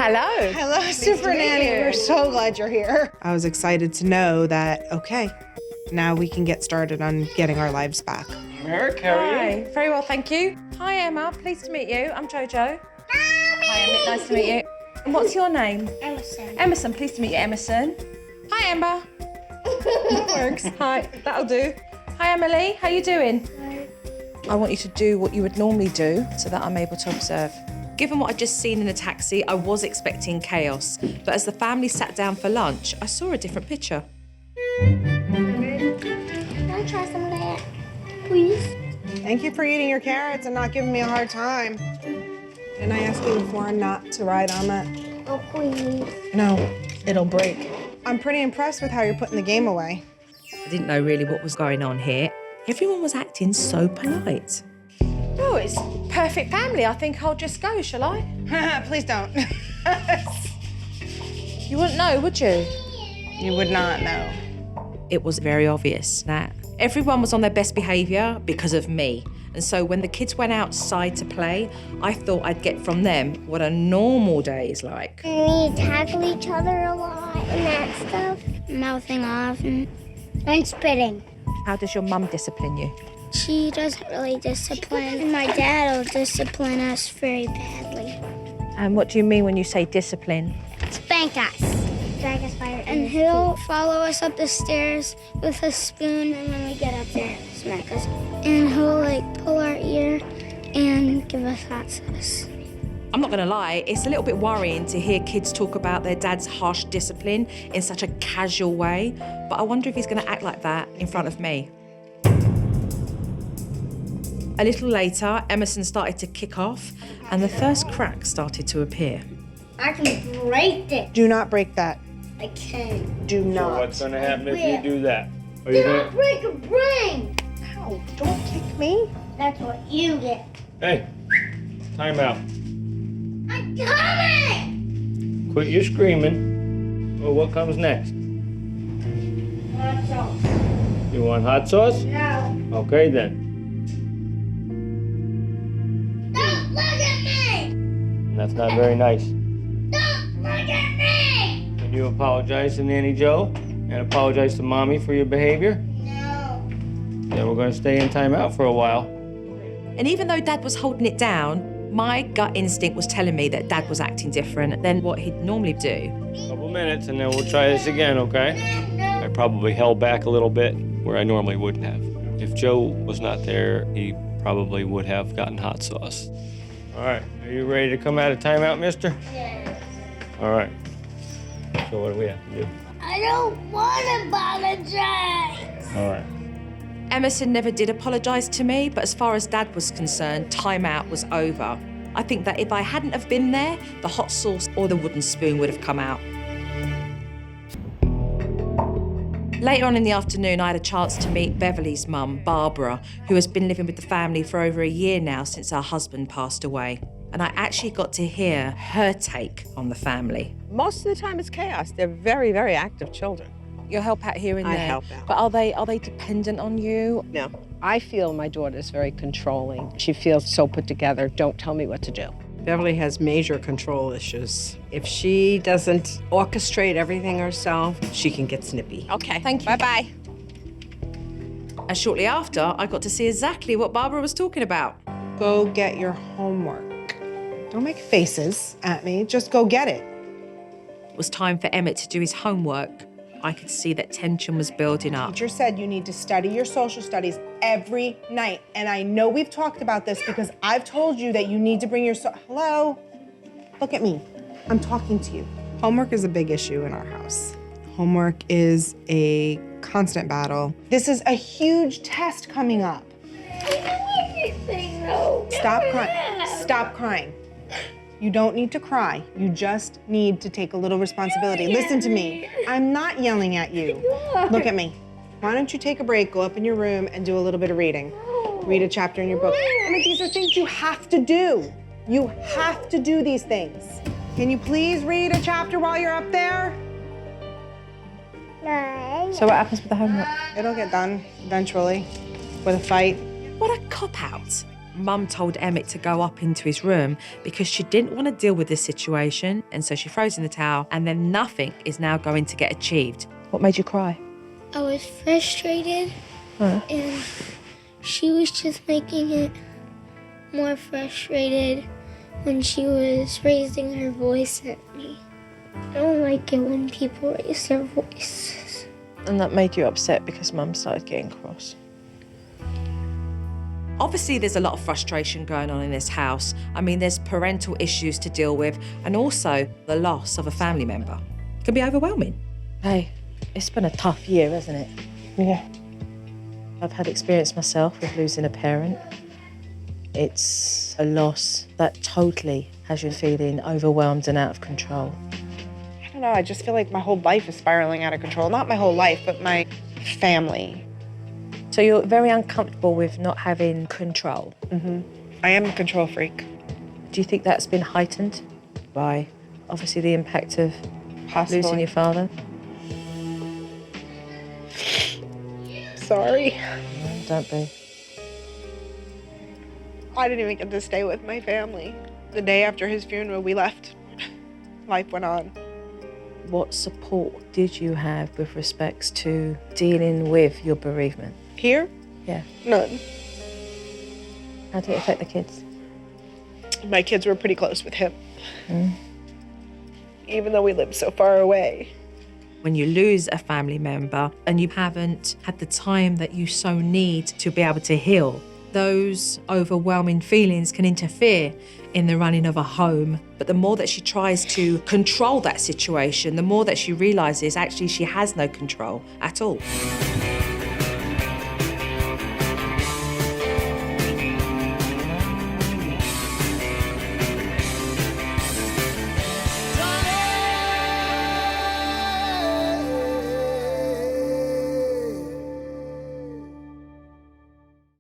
Hello. Hello, Supernanny. We're so glad you're here. I was excited to know that, okay, now we can get started on getting our lives back. Eric, how are you? Hi. Very well, thank you. Hi, Emma. Pleased to meet you. I'm Jojo. Hi, Emma. Nice to meet you. And what's your name? Emerson. Emerson. Pleased to meet you, Emerson. Hi, Emma. That works. Hi. That'll do. Hi, Emily. How you doing? I want you to do what you would normally do so that I'm able to observe. Given what I'd just seen in the taxi, I was expecting chaos. But as the family sat down for lunch, I saw a different picture. Can I try some of that, please? Thank you for eating your carrots and not giving me a hard time. Didn't I ask you before not to ride on that? Oh, please. No, it'll break. I'm pretty impressed with how you're putting the game away. I didn't know really what was going on here. Everyone was acting so polite. Oh, it's perfect family. I think I'll just go, shall I? Please don't. You wouldn't know, would you? You would not know. It was very obvious that everyone was on their best behaviour because of me. And so when the kids went outside to play, I thought I'd get from them what a normal day is like. We tackle each other a lot and that stuff. Mouthing off and spitting. How does your mum discipline you? She doesn't really discipline. And my dad will discipline us very badly. And what do you mean when you say discipline? Spank us. Drag us by our And he'll follow us up the stairs with a spoon, and when we get up there, smack us. And he'll pull our ear and give us hot sauce. I'm not going to lie, it's a little bit worrying to hear kids talk about their dad's harsh discipline in such a casual way, but I wonder if he's going to act like that in front of me. A little later, Emerson started to kick off, and the first crack started to appear. I can break it. Do not break that. I can. Do So not. what's going to happen if you do that? Are Do you not break a brain. Ow, don't kick me. That's what you get. Hey, time out. I'm coming! Quit your screaming. Well, what comes next? Hot sauce. You want hot sauce? No. Okay, then. Don't look at me! That's not very nice. Don't look at me! Can you apologize to Nanny Joe and apologize to Mommy for your behavior? No. Then we're going to stay in timeout for a while. And even though Dad was holding it down, my gut instinct was telling me that Dad was acting different than what he'd normally do. Couple minutes and then we'll try this again, okay? I probably held back a little bit where I normally wouldn't have. If Joe was not there, he probably would have gotten hot sauce. All right, are you ready to come out of timeout, mister? Yes. All right. So what do we have to do? I don't want to apologize. All right. Emerson never did apologise to me, but as far as Dad was concerned, timeout was over. I think that if I hadn't have been there, the hot sauce or the wooden spoon would have come out. Later on in the afternoon, I had a chance to meet Beverly's mum, Barbara, who has been living with the family for over a year now since her husband passed away. And I actually got to hear her take on the family. Most of the time it's chaos. They're very, very active children. You'll help out here and I there. help out. But are they dependent on you? No. I feel my daughter's very controlling. She feels so put together. Don't tell me what to do. Beverly has major control issues. If she doesn't orchestrate everything herself, she can get snippy. Okay. Thank you. Bye-bye. And shortly after, I got to see exactly what Barbara was talking about. Go get your homework. Don't make faces at me. Just go get it. It was time for Emmett to do his homework. I could see that tension was building up. Teacher said you need to study your social studies every night. And I know we've talked about this because I've told you that you need to bring your hello? Look at me. I'm talking to you. Homework is a big issue in our house. Homework is a constant battle. This is a huge test coming up. Stop crying. Stop crying. You don't need to cry. You just need to take a little responsibility. Listen to me. I'm not yelling at you. Look at me. Why don't you take a break, go up in your room, and do a little bit of reading? Read a chapter in your book. I mean, these are things you have to do. You have to do these things. Can you please read a chapter while you're up there? No. So what happens with the homework? It'll get done eventually with a fight. What a cop-out. Mum told Emmett to go up into his room because she didn't want to deal with this situation, and so she throws in the towel, and then nothing is now going to get achieved. What made you cry? I was frustrated, and she was just making it more frustrated when she was raising her voice at me. I don't like it when people raise their voices. And that made you upset because Mum started getting cross. Obviously, there's a lot of frustration going on in this house. I mean, there's parental issues to deal with and also the loss of a family member. It can be overwhelming. Hey, it's been a tough year, hasn't it? Yeah. I've had experience myself with losing a parent. It's a loss that totally has you feeling overwhelmed and out of control. I don't know, I just feel like my whole life is spiraling out of control. Not my whole life, but my family. So you're very uncomfortable with not having control. I am a control freak. Do you think that's been heightened by, obviously, the impact of Possibly. losing your father? Sorry. No, don't be. I didn't even get to stay with my family. The day after his funeral, we left. Life went on. What support did you have with respects to dealing with your bereavement? Here? Yeah. None. How did it affect the kids? My kids were pretty close with him. Even though we lived so far away. When you lose a family member and you haven't had the time that you so need to be able to heal, those overwhelming feelings can interfere in the running of a home. But the more that she tries to control that situation, the more that she realizes actually she has no control at all.